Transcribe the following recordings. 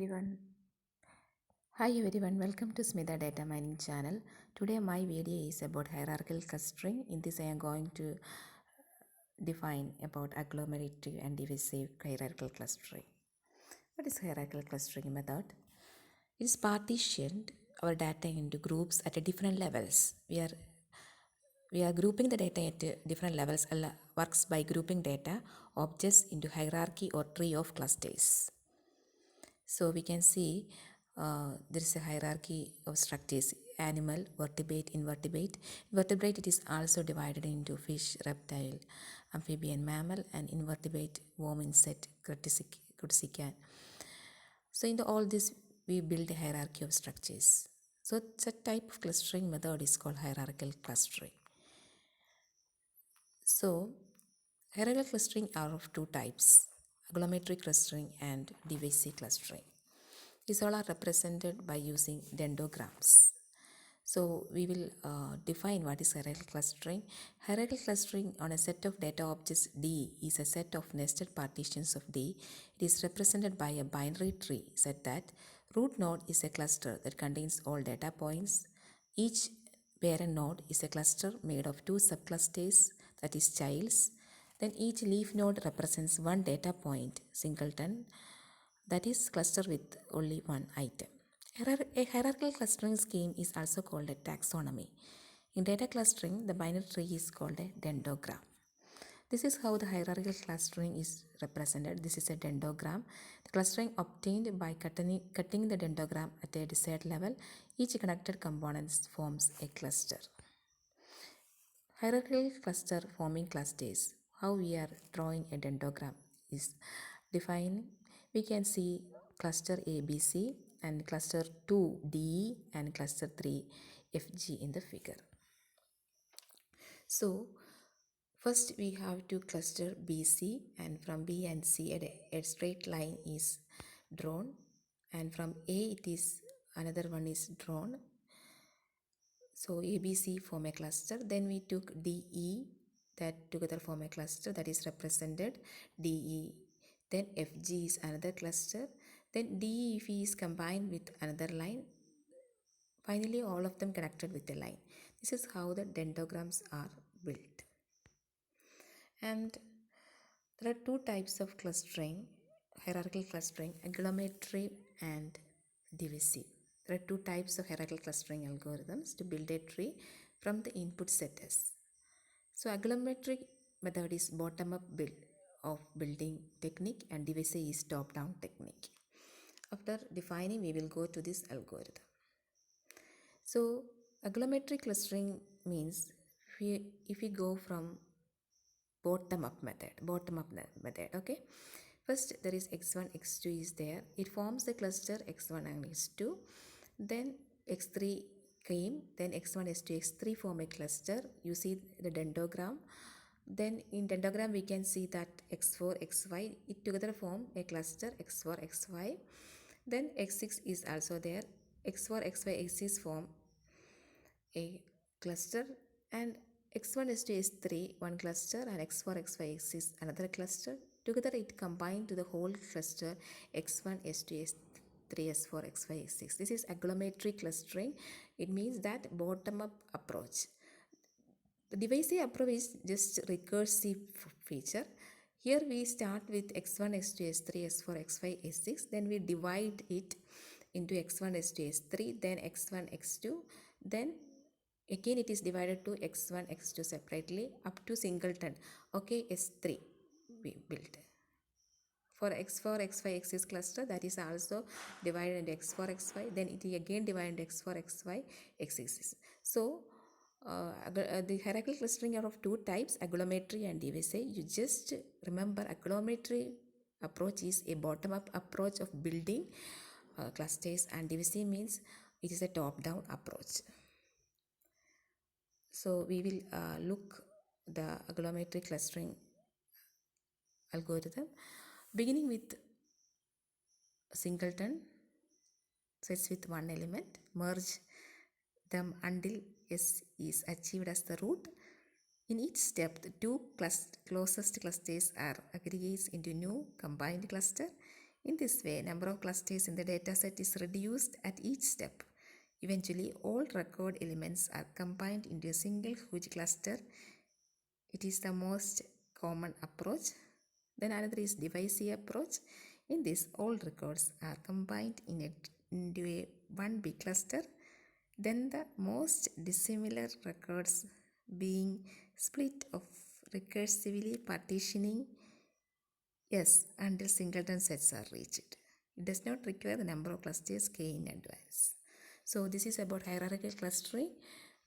Everyone. Hi everyone, welcome to Smita Data Mining channel. Today my video is about hierarchical clustering. In this I am going to define about agglomerative and divisive hierarchical clustering. What is hierarchical clustering method? It is partitioned our data into groups at different levels. We are grouping the data at different levels. Works by grouping data objects into hierarchy or tree of clusters. So we can see there is a hierarchy of structures: animal, vertebrate, invertebrate. Vertebrate, it is also divided into fish, reptile, amphibian, mammal, and invertebrate, worm, insect, crustacean. So in all this we build a hierarchy of structures. So that type of clustering method is called hierarchical clustering. So hierarchical clustering are of two types: agglometrive clustering and divisive clustering. These all are represented by using dendrograms. So we will define what is hierarchical clustering. Hierarchical clustering on a set of data objects D is a set of nested partitions of D. It is represented by a binary tree such that root node is a cluster that contains all data points. Each parent node is a cluster made of two subclusters, that is childs. Then each leaf node represents one data point, singleton, that is cluster with only one item. A hierarchical clustering scheme is also called a taxonomy. In data clustering, the binary tree is called a dendrogram. This is how the hierarchical clustering is represented. This is a dendrogram. The clustering obtained by cutting the dendrogram at a desired level. Each connected component forms a cluster. Hierarchical cluster forming clusters. How we are drawing a dendrogram is defined. We can see cluster ABC and cluster 2 DE and cluster 3 FG in the figure. So first we have to cluster BC, and from B and C a straight line is drawn, and from A it is another one is drawn. So ABC form a cluster. Then we took DE, that together form a cluster, that is represented DE. Then FG is another cluster. Then DE is combined with another line. Finally all of them connected with a line. This is how the dendrograms are built. And there are two types of clustering, hierarchical clustering: agglometrive and divisive. There are two types of hierarchical clustering algorithms to build a tree from the input setters. So agglometrive method is bottom-up building technique, and divisive is top-down technique. After defining, we will go to this algorithm. So agglometrive clustering means if we go from bottom-up method, okay. First there is x1, x2 is there. It forms the cluster x1 and x2. Then x3 came, then x1, x2, x3 form a cluster. You see the dendrogram. Then in dendrogram we can see that x4, xy, it together form a cluster x4, xy. Then x6 is also there. x4, xy, x6 form a cluster, and x1, x2, x3 one cluster, and x4, xy, x6 another cluster. Together it combined to the whole cluster x1, x2, x3, x4, xy, x6. This is agglometrive clustering. It means that bottom-up approach. The divisive approach is just recursive feature. Here we start with x1, x2, x3, x4, xy, x6. Then we divide it into x1, x2, x3, then x1, x2. Then again it is divided to x1, x2 separately up to singleton. Okay, s3 we built. For x4, xy, x6 cluster, that is also divided into x4, xy. Then it is again divided into x4, xy, x6. So the hierarchical clustering are of two types, agglometrive and divisive. You just remember, agglometrive approach is a bottom-up approach of building clusters, and divisive means it is a top-down approach. So we will look the agglometrive clustering algorithm, beginning with singleton sets with one element. Merge them until S is achieved as the root. In each step, the two closest clusters are aggregates into new combined cluster. In this way, number of clusters in the dataset is reduced at each step. Eventually, all record elements are combined into a single huge cluster. It is the most common approach. Then another is divisive approach. In this, all records are combined into a one big cluster. Then the most dissimilar records being split off recursively partitioning S until singleton sets are reached. It does not require the number of clusters k in advance. So this is about hierarchical clustering,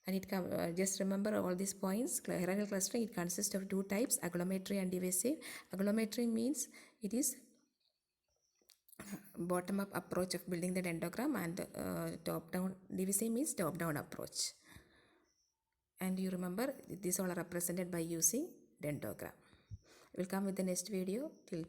and it just remember all these points. Hierarchical clustering, it consists of two types, agglometrive and divisive. Agglometrive means it is bottom up approach of building the dendrogram, and top down divisive means top down approach. And you remember these all are represented by using dendrogram. We'll come with the next video. Till then.